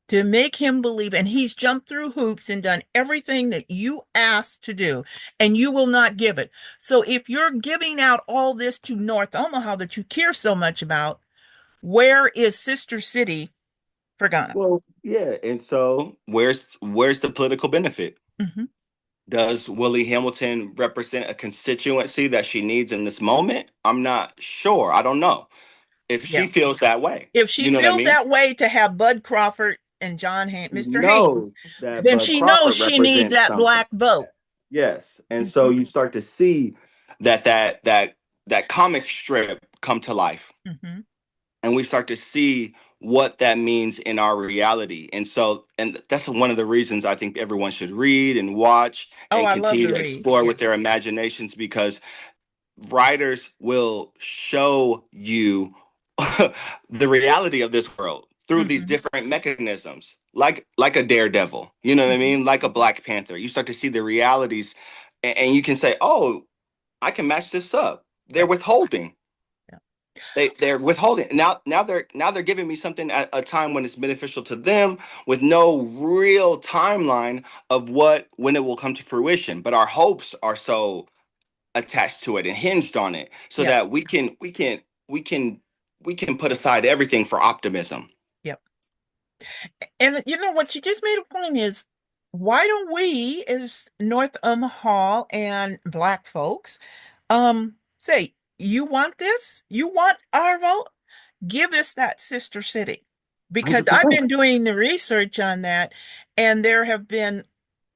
to make him believe, and he's jumped through hoops and done everything that you asked to do, and you will not give it. So if you're giving out all this to North Omaha that you care so much about, where is Sister City for Ghana? Well, yeah. And so where's the political benefit? Hmm. Does Willie Hamilton represent a constituency that she needs in this moment? I'm not sure. I don't know if she Yeah. feels that way. If she You know what I feels mean? that way to have Bud Crawford and Mr. Haynes, Know that then Bud she knows Crawford she needs represents that something. black vote. Yes. And so Hmm. you start to see that comic strip come to life. Hmm. And we start to see what that means in our reality. And so, and that's one of the reasons I think everyone should read and watch Oh, and I love continue to to read. explore Yeah. with their imaginations, because writers will show you the reality of this world through these Hmm. different mechanisms, like a daredevil, you know what I Hmm. mean, like a Black Panther. You start to see the realities, and you can say, oh, I can match this up. They're Yep. withholding. Yep. They're withholding. Now they're giving me something at a time when it's beneficial to them, with no real timeline of when it will come to fruition. But our hopes are so attached to it and hinged on it, so Yep. that we can put aside everything for optimism. Yep. And you know what you just made a point is, why don't we as North Omaha and Black folks say, you want this? You want our vote? Give us that sister city. Because I've 100%. been doing the research on that, and there have been,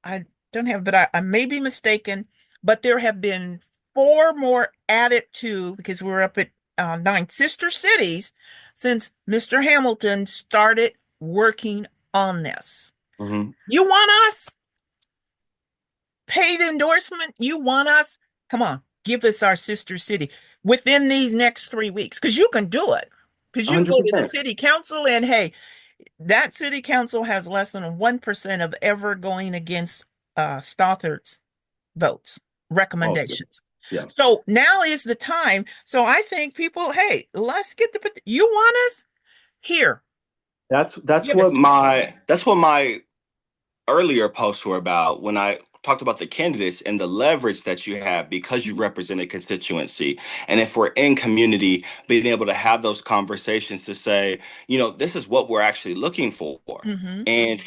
I don't have, but I may be mistaken, but there have been four more added to, because we're up at nine sister cities since Mr. Hamilton started working on this. Hmm. You want us? Paid endorsement? You want us? Come on, give us our sister city within these next 3 weeks, because you can do it. Because you can go to the 100%. city council, and hey, that city council has less than 1% of ever going against Stothart's votes, Oh, recommendations. yeah. So now is the time. So I think people, hey, let's get you want us here, That's give us what to us. my earlier posts were about, when I talked about the candidates and the leverage that you have because you represent a constituency. And if we're in community, being able to have those conversations to say, this is what we're actually looking for. Mm-hmm.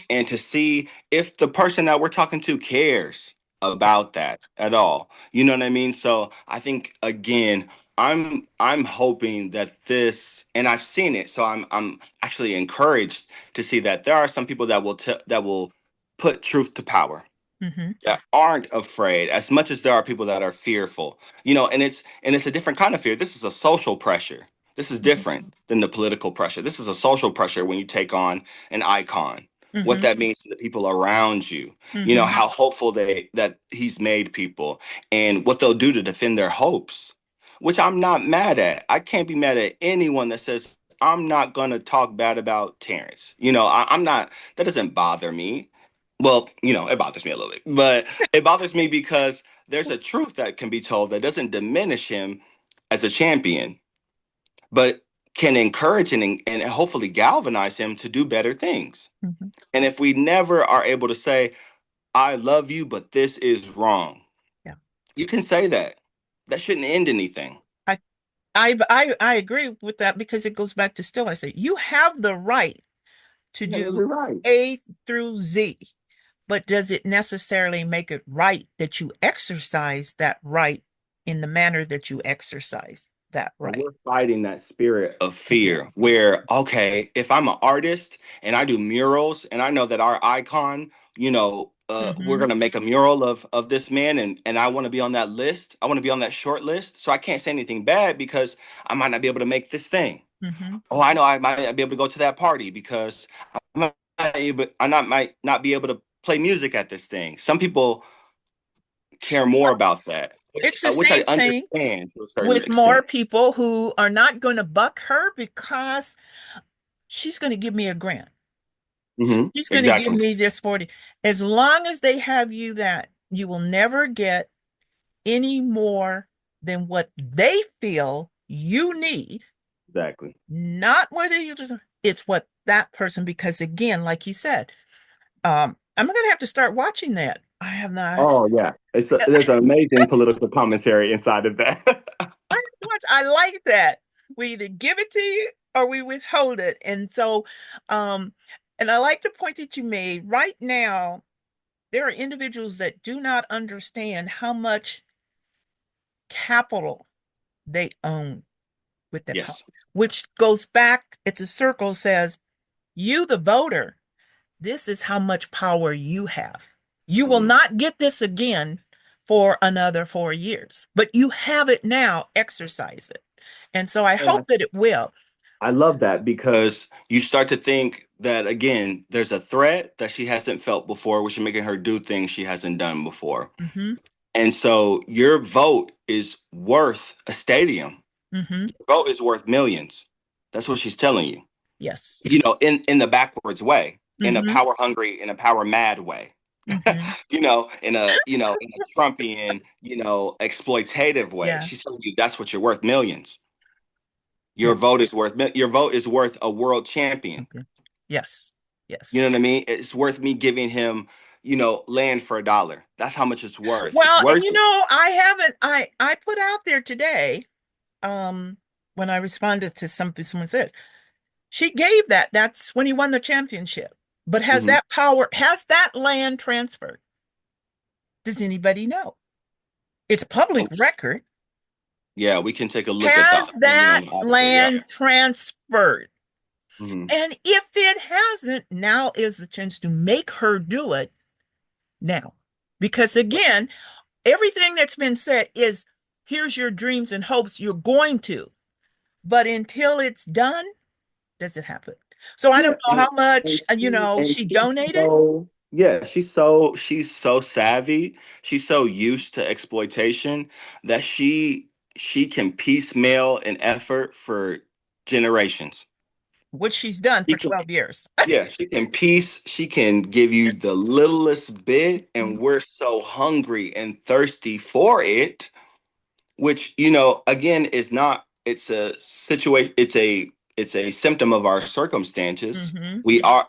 And to see if the person that we're talking to cares Yeah. about that at all. You know what I mean? So I think, again, I'm hoping that this, and I've seen it, so I'm actually encouraged to see that there are some people that will put truth to power, Mm-hmm. that aren't afraid, as much as there are people that are fearful. And it's a different kind of fear. This is a social pressure. This is Mm-hmm. different than the political pressure. This is a social pressure when you take on an icon. What Mm-hmm. that means to the people around you, Mm-hmm. how hopeful that he's made people, and what they'll do to defend their hopes, which I'm not mad at. I can't be mad at anyone that says, I'm not gonna talk bad about Terrence. I'm not, that doesn't bother me. Well, it bothers me a little bit, but it bothers me because there's a truth that can be told that doesn't diminish him as a champion, but can encourage and hopefully galvanize him to do better things. Mm-hmm. And if we never are able to say, I love you, but this is wrong, Yeah. you can say that. That shouldn't end anything. I, I agree with that, because it goes back to, still I say you have the right to You have do every right. A through Z, but does it necessarily make it right that you exercise that right in the manner that you exercise that And right. we're fighting that spirit of Again. fear where, okay, if I'm an artist and I do murals and I know that our icon, we're Mm-hmm. gonna make a mural of this man and I want to be on that list. I want to be on that short list. So I can't say anything bad because I might not be able to make this thing. Mm-hmm. Oh, I know I might not be able to go to that party because might not be able to play music at this thing. Some people care more about that, It's the which I same thing understand to a certain with more extent. people who are not going to buck her because she's going to give me a grant. She's going to give Exactly. me this 40. As long as they have you that, you will never get any more than what they feel you need, Exactly. not whether you just, it's what that person, because again, like you said, I'm going to have to start watching that. I have not. Oh yeah, there's an amazing political commentary inside of that. I like that. We either give it to you or we withhold it. And so, um, and I like the point that you made. Right now, there are individuals that do not understand how much capital they own with that power, Yes. which goes back, it's a circle, says, you, the voter, this is how much power you have. You will Mhm. not get this again for another 4 years, but you have it now, exercise it. And so I And hope that it will. I love that because you start to think that again, there's a threat that she hasn't felt before, which is making her do things she hasn't done before. Hmm. And so your vote is worth a stadium. Hmm. Your vote is worth millions. That's what she's telling you. Yes. In the backwards way, in a Hmm. power hungry, in a power mad way. Hmm. In a Trumpian, exploitative way. Yeah. She's telling you that's what you're worth, millions. Yeah. Your vote is worth a world champion. Okay. Yes. You Yes. know what I mean? It's worth me giving him, land for $1. That's how much it's worth. It's Well, and worth it. I haven't, I put out there today, um, when I responded to something someone says, she gave that. That's when he won the championship. But Mhm. has that land transferred? Does anybody know? It's a public Oh, record. yeah, we can take a look at Has the opinion on that the article. Yeah. land transferred? Mhm. And if it hasn't, now is the chance to make her do it now. Because again, everything that's been said is here's your dreams and hopes you're going to. But until it's done, does it happen? So I Yeah, don't know how much, and she she's donated. so yeah, she's so savvy. She's so used to exploitation that she can piecemeal an effort for generations. Which she's done She for can 12 years. Yeah, she can give you the littlest bit, and we're so hungry and thirsty for it, which again is not it's a situation it's a symptom of our circumstances. Mm-hmm.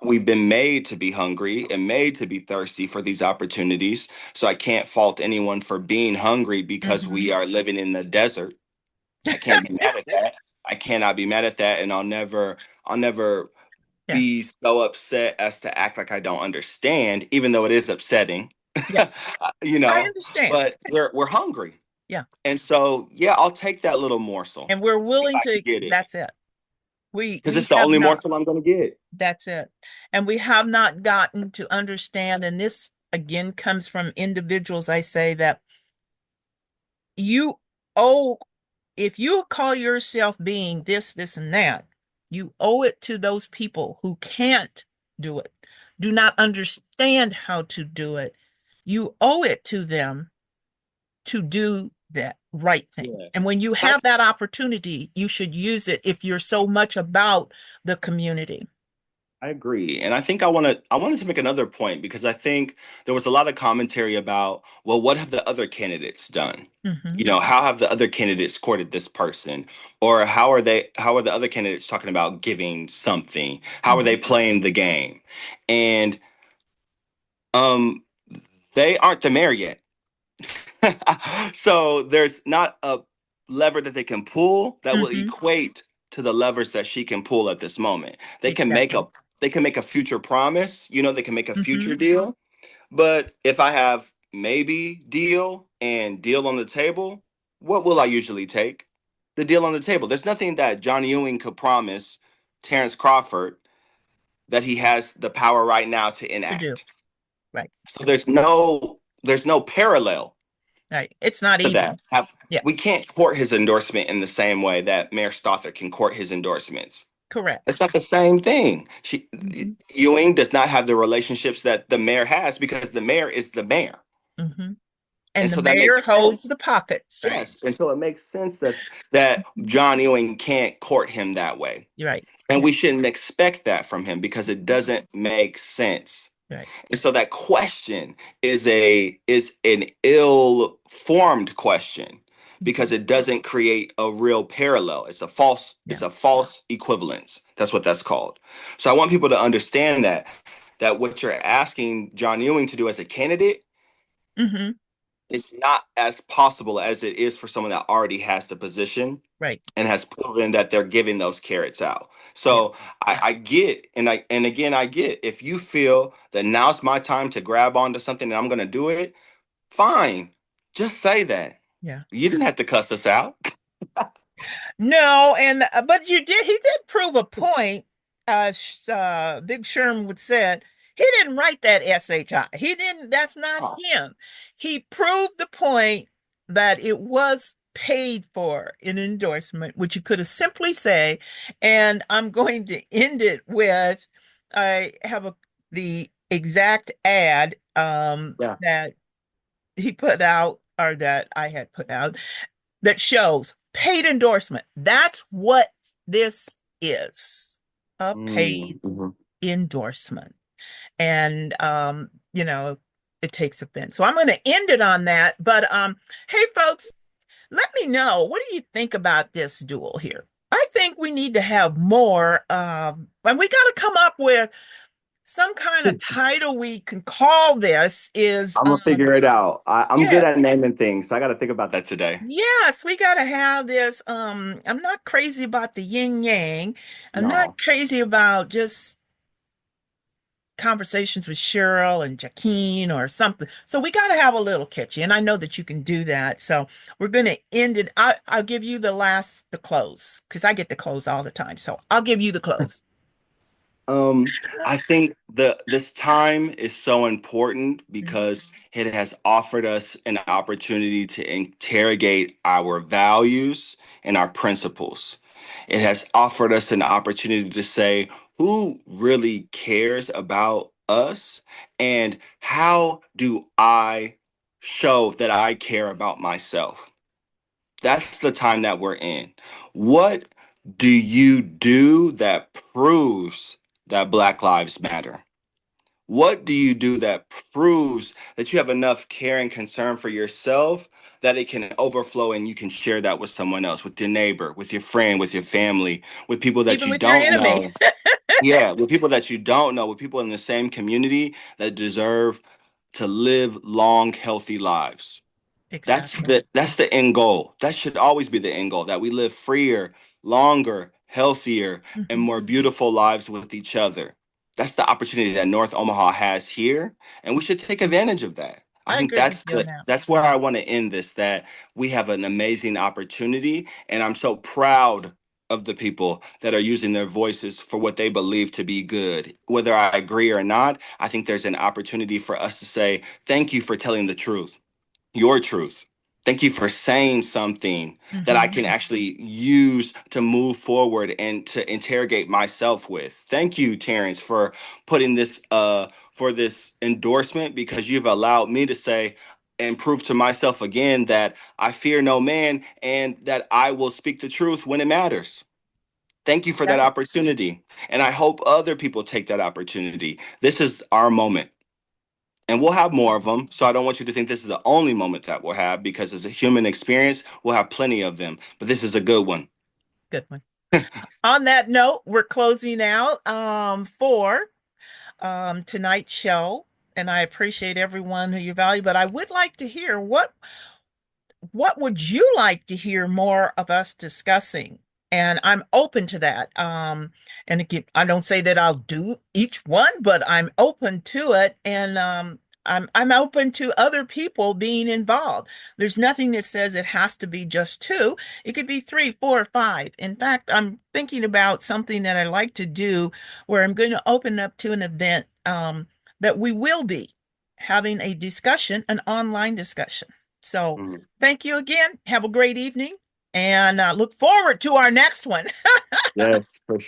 We've been made to be hungry and made to be thirsty for these opportunities, so I can't fault anyone for being hungry because Mm-hmm. we are living in the desert. I can't be mad at that. I cannot be mad at that, and I'll never Yeah. be so upset as to act like I don't understand, even though it is upsetting. Yes. you I know understand. but we're hungry, Yeah. and so, yeah, I'll take that little morsel And we're if willing I can to, get it, that's it. We because we it's the have only not, morsel I'm going to get. that's it. And we have not gotten to understand, and this again comes from individuals, I say that you owe, if you call yourself being this, this, and that, you owe it to those people who can't do it, do not understand how to do it. You owe it to them to do that right thing. Yes. And when you I, have that opportunity, you should use it if you're so much about the community. I agree, and I think I wanted to make another point because I think there was a lot of commentary about, well, what have the other candidates done? Hmm. How have the other candidates courted this person, or how are the other candidates talking about giving something? How are they Hmm. playing the game? And um, they aren't the mayor yet. So there's not a lever that they can pull that will Hmm. equate to the levers that she can pull at this moment. They can make Exactly. a they can make a future promise, they can make a Hmm. future deal. But if I have maybe deal and deal on the table, what will I usually take? The deal on the table. There's nothing that John Ewing could promise Terrence Crawford that he has the power right now to To do. enact. Right. So there's no parallel Right. It's not to even. that. Yeah. We can't court his endorsement in the same way that Mayor Stothert can court his endorsements. Correct. It's not the same thing. Hmm. Ewing does not have the relationships that the mayor has because the mayor is the mayor. Hmm. And And the so that mayor makes holds sense. the pockets, right? Yes. And so it makes sense that Mhm. John Ewing can't court him that way. You're right. And Yeah. we shouldn't expect that from him because it Mhm. doesn't make sense. Right. And so that question is an ill-formed question because Hmm. it doesn't create a real parallel. It's Yeah. a false equivalence. That's what that's called. So I want people to understand that what you're asking John Ewing to do as a candidate Hmm. is not as possible as it is for someone that already has the position Right. and has proven that they're giving those carrots out. Yeah. So I get, and again I get, if you feel that now's my time to grab onto something and I'm gonna do it, fine. Just say that. Yeah. You didn't have to cuss us out. No, and but he did prove a point. Big Sherm would said he didn't write that SHI. He didn't, that's not Oh, him. He proved the point that it was paid for in endorsement, which you could have simply say, and I'm going to end it with I have the exact ad yeah. that he put out or that I had put out that shows paid endorsement. That's what this is, a paid Mm-hmm. endorsement. And it takes offense. So I'm going to end it on that. But hey folks, let me know, what do you think about this duel here? I think we need to have more and we got to come up with some kind of title we can call this is I'm gonna figure it out. I'm good yeah. at naming things, so I got to think about that today. Yes, we gotta have this. I'm not crazy about the yin yang. I'm not No. crazy about just conversations with Cheryl and Jaquine or something. So we gotta have a little catchy, and I know that you can do that. So we're gonna end it. I'll give you the close, because I get the close all the time. So I'll give you the close. I think this time is so important Mhm. because it has offered us an opportunity to interrogate our values and our principles. It has offered us an opportunity to say who really cares about us and how do I show that I care about myself. That's the time that we're in. What do you do that proves that Black Lives Matter? What do you do that proves that you have enough care and concern for yourself that it can overflow and you can share that with someone else, with your neighbor, with your friend, with your family, with people that Even you with your don't enemy. know? Yeah, with people that you don't know, with people in the same community that deserve to live long, healthy lives. Exactly. That's the end goal. That should always be the end goal, that we live freer, longer, healthier, and Hmm. more beautiful lives with each other. That's the opportunity that North Omaha has here, and we should take advantage of that. I I think agree with you on that. that's where I want to end this, that we have an amazing opportunity, and I'm so proud of the people that are using their voices for what they believe to be good. Whether I agree or not, I think there's an opportunity for us to say, thank you for telling the truth, your truth. Thank you for saying something that I Hmm. can actually use to move forward and to interrogate myself with. Thank you, Terrence, for putting this for this endorsement because you've allowed me to say and prove to myself again that I fear no man and that I will speak the truth when it matters. Thank you for that Right. opportunity. And I hope other people take that opportunity. This is our moment. And we'll have more of them. So I don't want you to think this is the only moment that we'll have because as a human experience, we'll have plenty of them. But this is a good one. Good one. On that note, we're closing out for tonight's show. And I appreciate everyone who you value, but I would like to hear what would you like to hear more of us discussing? And I'm open to that. And again, I don't say that I'll do each one, but I'm open to it. And I'm open to other people being involved. There's nothing that says it has to be just two. It could be three, four, five. In fact, I'm thinking about something that I like to do where I'm going to open up to an event that we will be having a discussion, an online discussion. So Mm. thank you again. Have a great evening and look forward to our next one. Yes, for